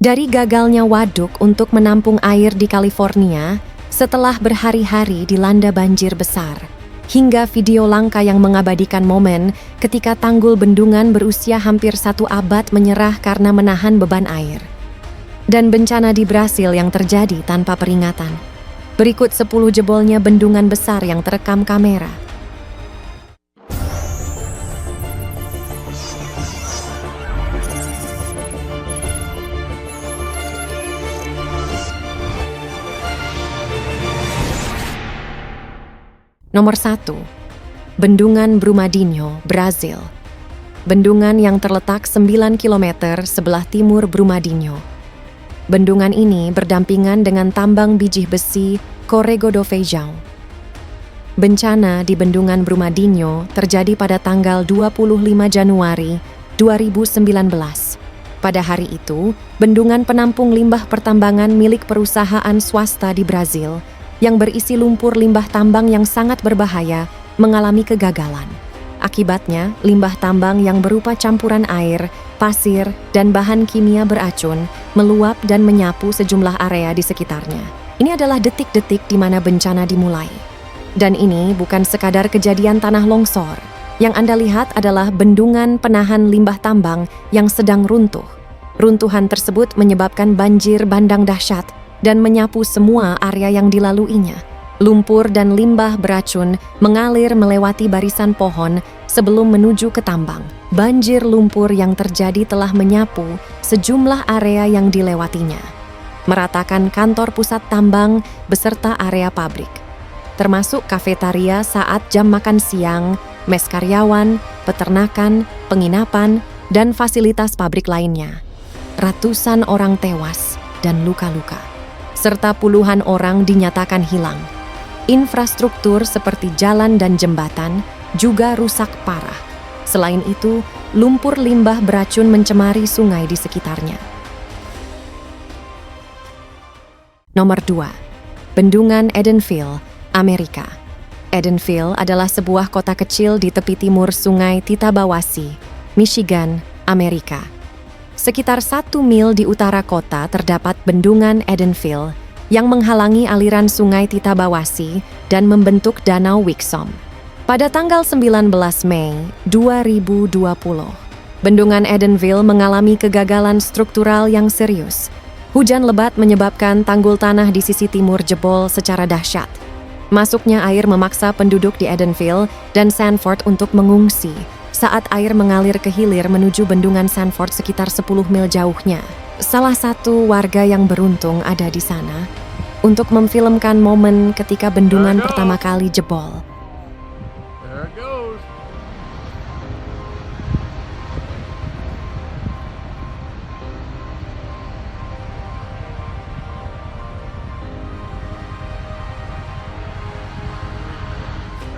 Dari gagalnya waduk untuk menampung air di California setelah berhari-hari dilanda banjir besar, hingga video langka yang mengabadikan momen ketika tanggul bendungan berusia hampir 1 abad menyerah karena menahan beban air. Dan bencana di Brasil yang terjadi tanpa peringatan. Berikut 10 jebolnya bendungan besar yang terekam kamera. Nomor 1. Bendungan Brumadinho, Brazil. Bendungan yang terletak 9 km sebelah timur Brumadinho. Bendungan ini berdampingan dengan tambang biji besi Córrego do Feijão. Bencana di Bendungan Brumadinho terjadi pada tanggal 25 Januari 2019. Pada hari itu, bendungan penampung limbah pertambangan milik perusahaan swasta di Brazil yang berisi lumpur limbah tambang yang sangat berbahaya mengalami kegagalan. Akibatnya, limbah tambang yang berupa campuran air, pasir, dan bahan kimia beracun meluap dan menyapu sejumlah area di sekitarnya. Ini adalah detik-detik di mana bencana dimulai. Dan ini bukan sekadar kejadian tanah longsor. Yang Anda lihat adalah bendungan penahan limbah tambang yang sedang runtuh. Runtuhan tersebut menyebabkan banjir bandang dahsyat dan menyapu semua area yang dilaluinya. Lumpur dan limbah beracun mengalir melewati barisan pohon sebelum menuju ke tambang. Banjir lumpur yang terjadi telah menyapu sejumlah area yang dilewatinya, meratakan kantor pusat tambang beserta area pabrik, termasuk kafetaria saat jam makan siang, mes karyawan, peternakan, penginapan, dan fasilitas pabrik lainnya. Ratusan orang tewas dan luka-luka, serta puluhan orang dinyatakan hilang. Infrastruktur seperti jalan dan jembatan juga rusak parah. Selain itu, lumpur limbah beracun mencemari sungai di sekitarnya. Nomor 2. Bendungan Edenville, Amerika. Edenville adalah sebuah kota kecil di tepi timur Sungai Titabawasi, Michigan, Amerika. Sekitar 1 mil di utara kota terdapat bendungan Edenville yang menghalangi aliran sungai Titabawasi dan membentuk danau Wixom. Pada tanggal 19 Mei 2020, bendungan Edenville mengalami kegagalan struktural yang serius. Hujan lebat menyebabkan tanggul tanah di sisi timur jebol secara dahsyat. Masuknya air memaksa penduduk di Edenville dan Sanford untuk mengungsi saat air mengalir ke hilir menuju bendungan Sanford sekitar 10 mil jauhnya. Salah satu warga yang beruntung ada di sana untuk memfilmkan momen ketika bendungan pertama kali jebol. There it goes.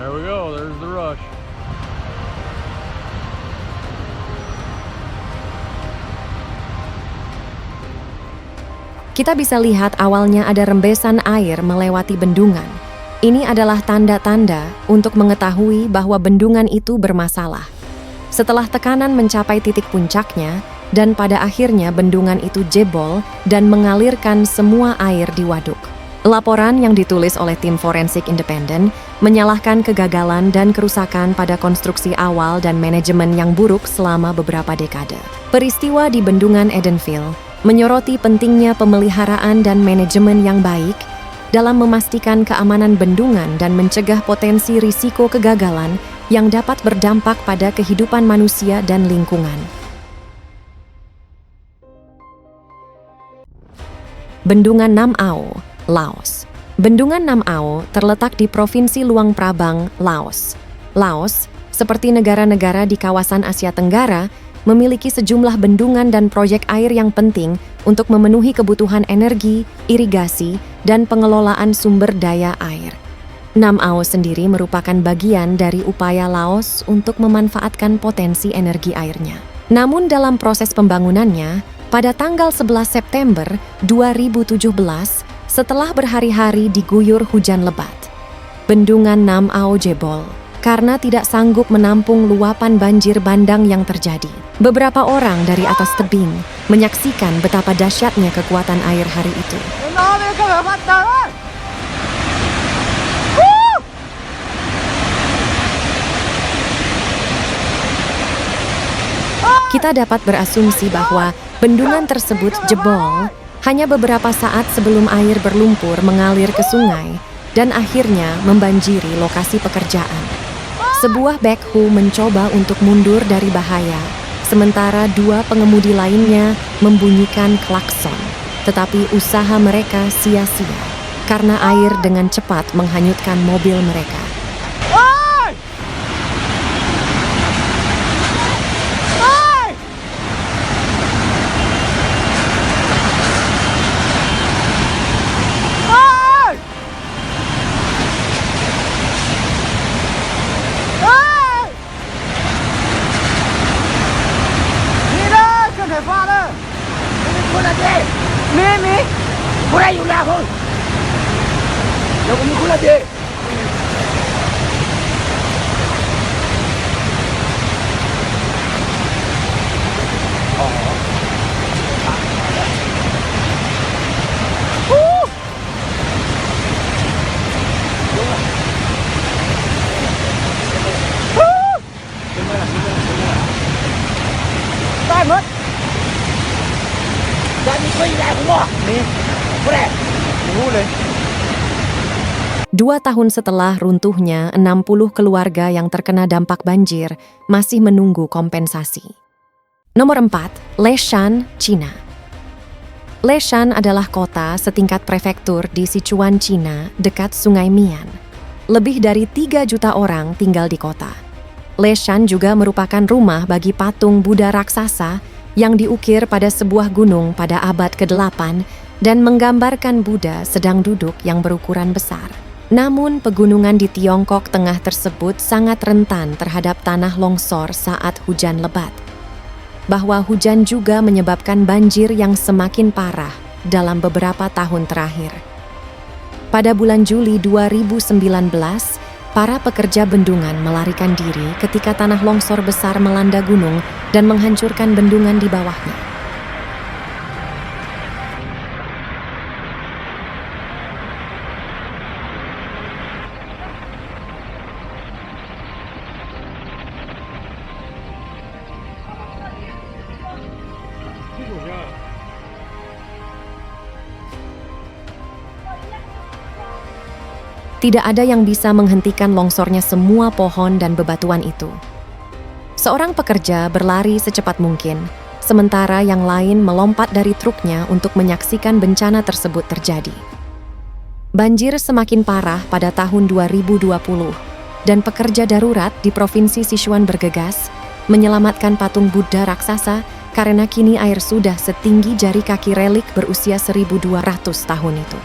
There we go, there's the rush. Kita bisa lihat awalnya ada rembesan air melewati bendungan. Ini adalah tanda-tanda untuk mengetahui bahwa bendungan itu bermasalah. Setelah tekanan mencapai titik puncaknya, dan pada akhirnya bendungan itu jebol dan mengalirkan semua air di waduk. Laporan yang ditulis oleh tim forensik independen menyalahkan kegagalan dan kerusakan pada konstruksi awal dan manajemen yang buruk selama beberapa dekade. Peristiwa di bendungan Edenville menyoroti pentingnya pemeliharaan dan manajemen yang baik dalam memastikan keamanan bendungan dan mencegah potensi risiko kegagalan yang dapat berdampak pada kehidupan manusia dan lingkungan. Bendungan Nam Ao, Laos. Bendungan Nam Ao terletak di Provinsi Luang Prabang, Laos. Laos, seperti negara-negara di kawasan Asia Tenggara, memiliki sejumlah bendungan dan proyek air yang penting untuk memenuhi kebutuhan energi, irigasi, dan pengelolaan sumber daya air. Nam Ao sendiri merupakan bagian dari upaya Laos untuk memanfaatkan potensi energi airnya. Namun dalam proses pembangunannya, pada tanggal 11 September 2017, setelah berhari-hari diguyur hujan lebat, bendungan Nam Ao jebol karena tidak sanggup menampung luapan banjir bandang yang terjadi. Beberapa orang dari atas tebing menyaksikan betapa dahsyatnya kekuatan air hari itu. Kita dapat berasumsi bahwa bendungan tersebut jebol hanya beberapa saat sebelum air berlumpur mengalir ke sungai dan akhirnya membanjiri lokasi pekerjaan. Sebuah backhoe mencoba untuk mundur dari bahaya, sementara dua pengemudi lainnya membunyikan klakson. Tetapi usaha mereka sia-sia karena air dengan cepat menghanyutkan mobil mereka. Dua tahun setelah runtuhnya, 60 keluarga yang terkena dampak banjir masih menunggu kompensasi. Nomor 4, Leshan, China. Leshan adalah kota setingkat prefektur di Sichuan, China, dekat Sungai Mian. Lebih dari 3 juta orang tinggal di kota. Leshan juga merupakan rumah bagi patung Buddha raksasa yang diukir pada sebuah gunung pada abad ke-8 dan menggambarkan Buddha sedang duduk yang berukuran besar. Namun, pegunungan di Tiongkok Tengah tersebut sangat rentan terhadap tanah longsor saat hujan lebat. Bahwa hujan juga menyebabkan banjir yang semakin parah dalam beberapa tahun terakhir. Pada bulan Juli 2019, para pekerja bendungan melarikan diri ketika tanah longsor besar melanda gunung dan menghancurkan bendungan di bawahnya. Tidak ada yang bisa menghentikan longsornya semua pohon dan bebatuan itu. Seorang pekerja berlari secepat mungkin, sementara yang lain melompat dari truknya untuk menyaksikan bencana tersebut terjadi. Banjir semakin parah pada tahun 2020, dan pekerja darurat di Provinsi Sichuan bergegas menyelamatkan patung Buddha raksasa karena kini air sudah setinggi jari kaki relik berusia 1200 tahun itu.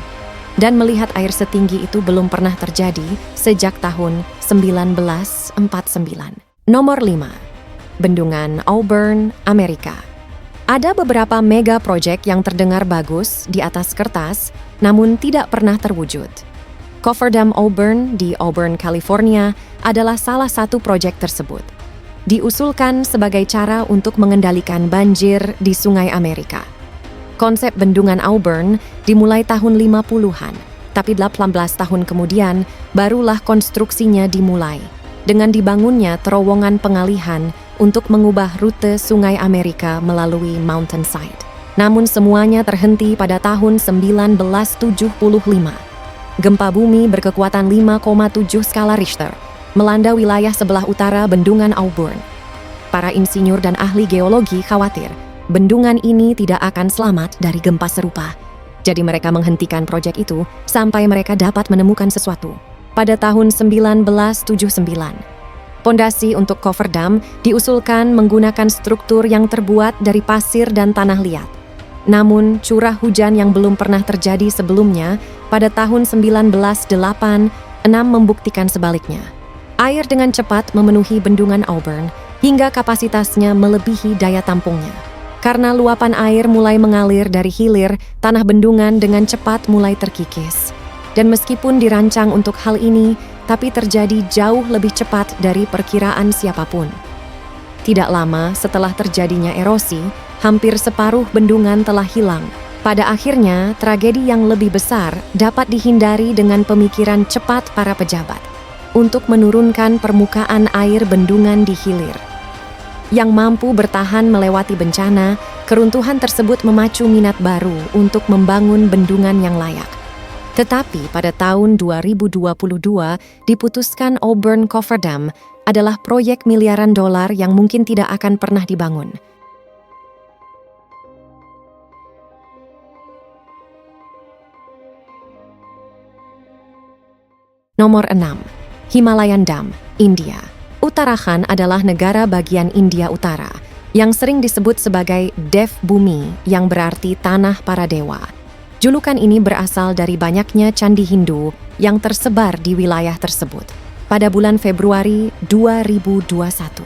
Dan melihat air setinggi itu belum pernah terjadi sejak tahun 1949. Nomor 5. Bendungan Auburn, Amerika. Ada beberapa mega proyek yang terdengar bagus di atas kertas, namun tidak pernah terwujud. Cofferdam Auburn di Auburn, California adalah salah satu proyek tersebut. Diusulkan sebagai cara untuk mengendalikan banjir di Sungai Amerika. Konsep bendungan Auburn dimulai tahun 50-an, tapi 18 tahun kemudian barulah konstruksinya dimulai, dengan dibangunnya terowongan pengalihan untuk mengubah rute Sungai Amerika melalui mountainside. Namun semuanya terhenti pada tahun 1975. Gempa bumi berkekuatan 5,7 skala Richter melanda wilayah sebelah utara bendungan Auburn. Para insinyur dan ahli geologi khawatir bendungan ini tidak akan selamat dari gempa serupa. Jadi mereka menghentikan proyek itu sampai mereka dapat menemukan sesuatu. Pada tahun 1979, pondasi untuk Cofferdam diusulkan menggunakan struktur yang terbuat dari pasir dan tanah liat. Namun, curah hujan yang belum pernah terjadi sebelumnya pada tahun 1986 membuktikan sebaliknya. Air dengan cepat memenuhi bendungan Auburn hingga kapasitasnya melebihi daya tampungnya. Karena luapan air mulai mengalir dari hilir, tanah bendungan dengan cepat mulai terkikis. Dan meskipun dirancang untuk hal ini, tapi terjadi jauh lebih cepat dari perkiraan siapapun. Tidak lama setelah terjadinya erosi, hampir separuh bendungan telah hilang. Pada akhirnya, tragedi yang lebih besar dapat dihindari dengan pemikiran cepat para pejabat untuk menurunkan permukaan air bendungan di hilir. Yang mampu bertahan melewati bencana, keruntuhan tersebut memacu minat baru untuk membangun bendungan yang layak. Tetapi pada tahun 2022 diputuskan Auburn Coffer Dam adalah proyek miliaran dolar yang mungkin tidak akan pernah dibangun. Nomor 6. Himalayan Dam, India. Uttarakhand adalah negara bagian India Utara yang sering disebut sebagai Dev Bumi yang berarti tanah para dewa. Julukan ini berasal dari banyaknya candi Hindu yang tersebar di wilayah tersebut. Pada bulan Februari 2021,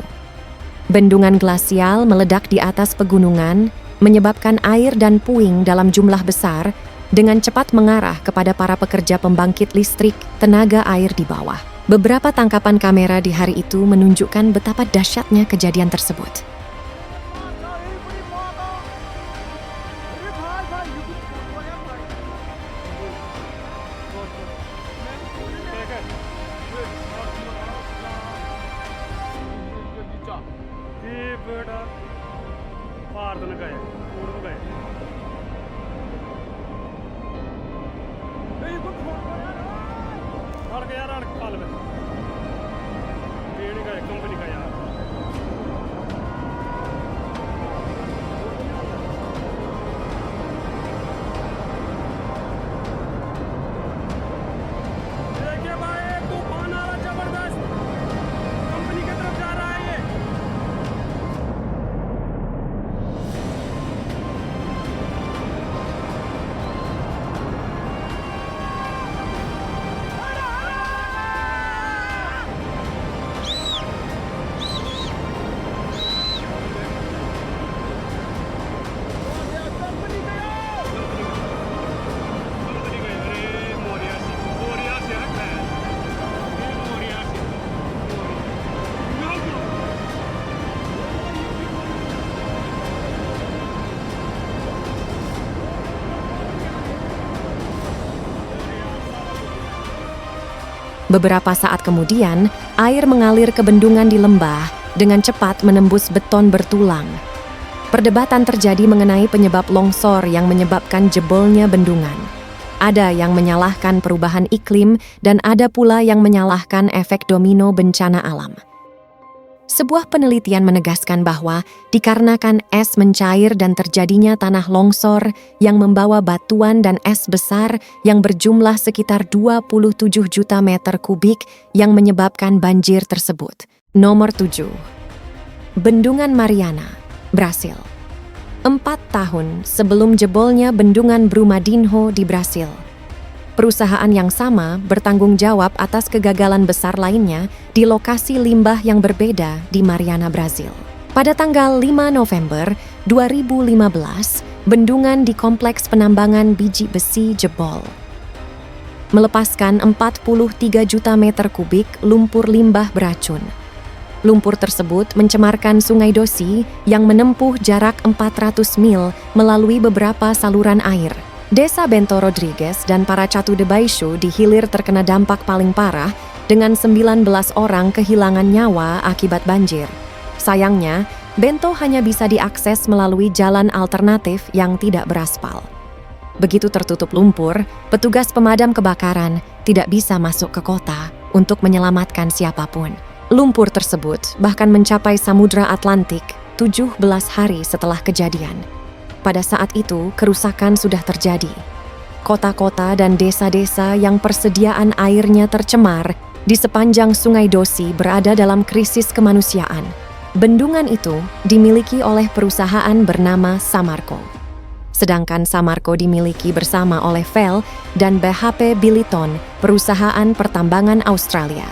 bendungan glasial meledak di atas pegunungan, menyebabkan air dan puing dalam jumlah besar dengan cepat mengarah kepada para pekerja pembangkit listrik tenaga air di bawah. Beberapa tangkapan kamera di hari itu menunjukkan betapa dahsyatnya kejadian tersebut. Beberapa saat kemudian, air mengalir ke bendungan di lembah dengan cepat menembus beton bertulang. Perdebatan terjadi mengenai penyebab longsor yang menyebabkan jebolnya bendungan. Ada yang menyalahkan perubahan iklim dan ada pula yang menyalahkan efek domino bencana alam. Sebuah penelitian menegaskan bahwa dikarenakan es mencair dan terjadinya tanah longsor yang membawa batuan dan es besar yang berjumlah sekitar 27 juta meter kubik yang menyebabkan banjir tersebut. Nomor 7. Bendungan Mariana, Brasil. 4 tahun sebelum jebolnya bendungan Brumadinho di Brasil, perusahaan yang sama bertanggung jawab atas kegagalan besar lainnya di lokasi limbah yang berbeda di Mariana, Brasil. Pada tanggal 5 November 2015, bendungan di kompleks penambangan biji besi jebol, melepaskan 43 juta meter kubik lumpur limbah beracun. Lumpur tersebut mencemarkan Sungai Dosi yang menempuh jarak 400 mil melalui beberapa saluran air. Desa Bento Rodrigues dan Paracatu de Baixo di hilir terkena dampak paling parah dengan 19 orang kehilangan nyawa akibat banjir. Sayangnya, Bento hanya bisa diakses melalui jalan alternatif yang tidak beraspal. Begitu tertutup lumpur, petugas pemadam kebakaran tidak bisa masuk ke kota untuk menyelamatkan siapapun. Lumpur tersebut bahkan mencapai Samudra Atlantik 17 hari setelah kejadian. Pada saat itu, kerusakan sudah terjadi. Kota-kota dan desa-desa yang persediaan airnya tercemar di sepanjang Sungai Dosi berada dalam krisis kemanusiaan. Bendungan itu dimiliki oleh perusahaan bernama Samarco. Sedangkan Samarco dimiliki bersama oleh Shell dan BHP Billiton, perusahaan pertambangan Australia.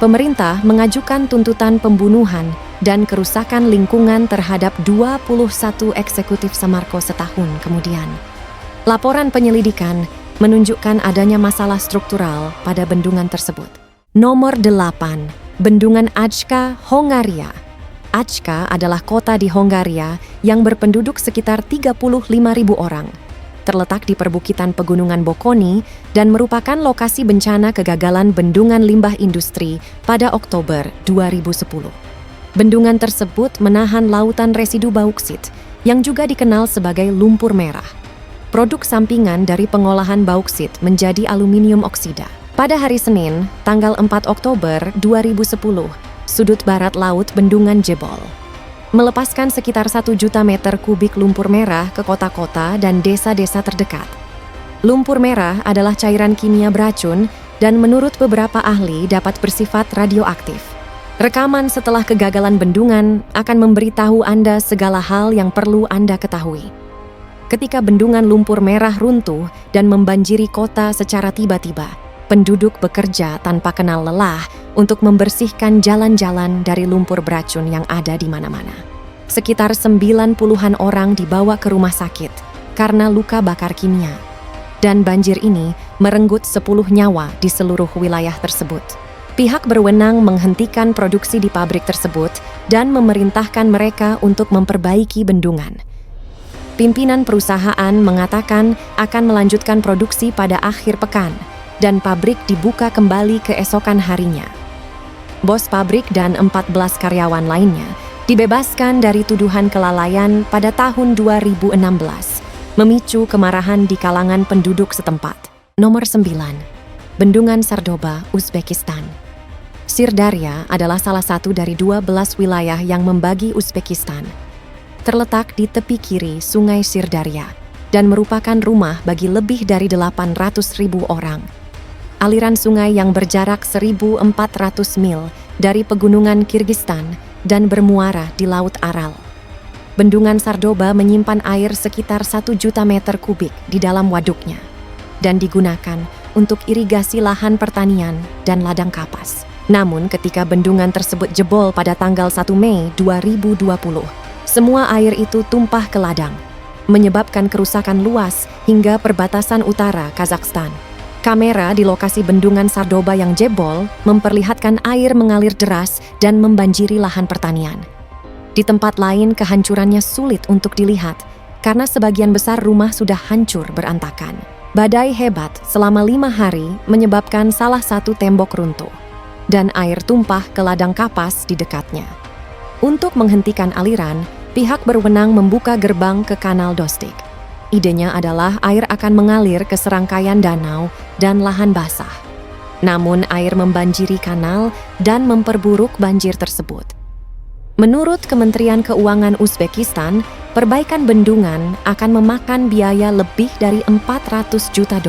Pemerintah mengajukan tuntutan pembunuhan dan kerusakan lingkungan terhadap 21 eksekutif Samarco setahun kemudian. Laporan penyelidikan menunjukkan adanya masalah struktural pada bendungan tersebut. Nomor 8. Bendungan Ajka, Hongaria. Ajka adalah kota di Hongaria yang berpenduduk sekitar 35.000 orang. Terletak di perbukitan pegunungan Bocconi dan merupakan lokasi bencana kegagalan bendungan limbah industri pada Oktober 2010. Bendungan tersebut menahan lautan residu bauksit yang juga dikenal sebagai lumpur merah. Produk sampingan dari pengolahan bauksit menjadi aluminium oksida. Pada hari Senin, tanggal 4 Oktober 2010, sudut barat laut bendungan jebol, melepaskan sekitar 1 juta meter kubik lumpur merah ke kota-kota dan desa-desa terdekat. Lumpur merah adalah cairan kimia beracun dan menurut beberapa ahli dapat bersifat radioaktif. Rekaman setelah kegagalan bendungan akan memberitahu Anda segala hal yang perlu Anda ketahui. Ketika bendungan lumpur merah runtuh dan membanjiri kota secara tiba-tiba, penduduk bekerja tanpa kenal lelah untuk membersihkan jalan-jalan dari lumpur beracun yang ada di mana-mana. Sekitar 90-an orang dibawa ke rumah sakit karena luka bakar kimia. Dan banjir ini merenggut 10 nyawa di seluruh wilayah tersebut. Pihak berwenang menghentikan produksi di pabrik tersebut dan memerintahkan mereka untuk memperbaiki bendungan. Pimpinan perusahaan mengatakan akan melanjutkan produksi pada akhir pekan dan pabrik dibuka kembali keesokan harinya. Bos pabrik dan 14 karyawan lainnya dibebaskan dari tuduhan kelalaian pada tahun 2016, memicu kemarahan di kalangan penduduk setempat. Nomor 9. Bendungan Sardoba, Uzbekistan. Sirdarya adalah salah satu dari 12 wilayah yang membagi Uzbekistan. Terletak di tepi kiri Sungai Sirdarya dan merupakan rumah bagi lebih dari 800.000 orang. Aliran sungai yang berjarak 1.400 mil dari pegunungan Kirgistan dan bermuara di Laut Aral. Bendungan Sardoba menyimpan air sekitar 1 juta meter kubik di dalam waduknya dan digunakan untuk irigasi lahan pertanian dan ladang kapas. Namun ketika bendungan tersebut jebol pada tanggal 1 Mei 2020, semua air itu tumpah ke ladang, menyebabkan kerusakan luas hingga perbatasan utara Kazakhstan. Kamera di lokasi bendungan Sardoba yang jebol memperlihatkan air mengalir deras dan membanjiri lahan pertanian. Di tempat lain kehancurannya sulit untuk dilihat karena sebagian besar rumah sudah hancur berantakan. Badai hebat selama 5 hari menyebabkan salah satu tembok runtuh dan air tumpah ke ladang kapas di dekatnya. Untuk menghentikan aliran, pihak berwenang membuka gerbang ke Kanal Dostik. Idenya adalah air akan mengalir ke serangkaian danau dan lahan basah. Namun air membanjiri kanal dan memperburuk banjir tersebut. Menurut Kementerian Keuangan Uzbekistan, perbaikan bendungan akan memakan biaya lebih dari $400 juta.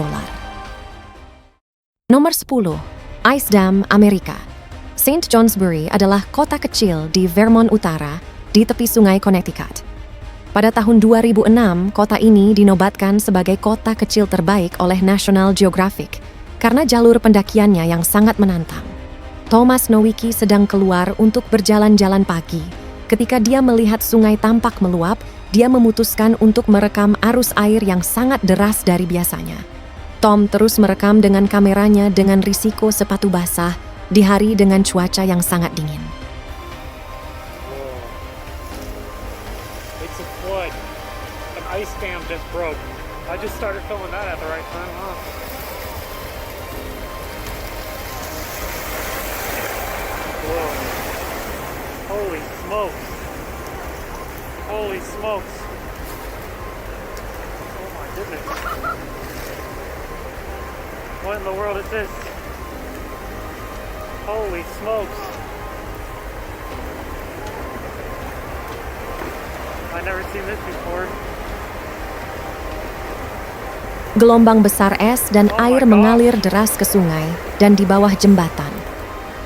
Nomor 10. Ice Dam, Amerika. St. Johnsbury adalah kota kecil di Vermont Utara di tepi sungai Connecticut. Pada tahun 2006, kota ini dinobatkan sebagai kota kecil terbaik oleh National Geographic karena jalur pendakiannya yang sangat menantang. Thomas Nowicki sedang keluar untuk berjalan-jalan pagi. Ketika dia melihat sungai tampak meluap, dia memutuskan untuk merekam arus air yang sangat deras dari biasanya. Tom terus merekam dengan kameranya dengan risiko sepatu basah di hari dengan cuaca yang sangat dingin. It's a flood. An ice dam just broke. I just started filming that at the right time, huh? Whoa. Holy smokes. Holy smokes. Oh my goodness. What in the world is this? Holy smokes. I've never seen this before. Gelombang besar es dan air mengalir deras ke sungai dan di bawah jembatan.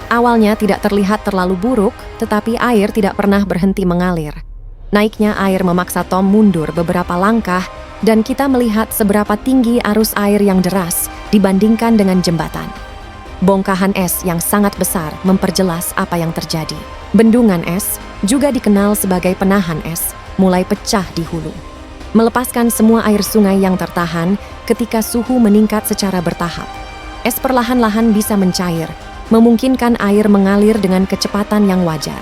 Awalnya tidak terlihat terlalu buruk, tetapi air tidak pernah berhenti mengalir. Naiknya air memaksa Tom mundur beberapa langkah dan kita melihat seberapa tinggi arus air yang deras dibandingkan dengan jembatan. Bongkahan es yang sangat besar memperjelas apa yang terjadi. Bendungan es, juga dikenal sebagai penahan es, mulai pecah di hulu, melepaskan semua air sungai yang tertahan ketika suhu meningkat secara bertahap. Es perlahan-lahan bisa mencair, memungkinkan air mengalir dengan kecepatan yang wajar.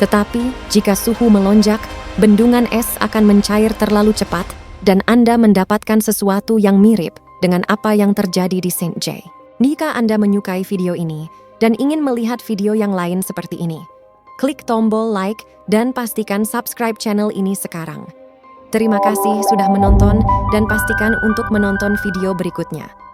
Tetapi, jika suhu melonjak, bendungan es akan mencair terlalu cepat dan Anda mendapatkan sesuatu yang mirip dengan apa yang terjadi di St. J. Jika Anda menyukai video ini dan ingin melihat video yang lain seperti ini, klik tombol like dan pastikan subscribe channel ini sekarang. Terima kasih sudah menonton dan pastikan untuk menonton video berikutnya.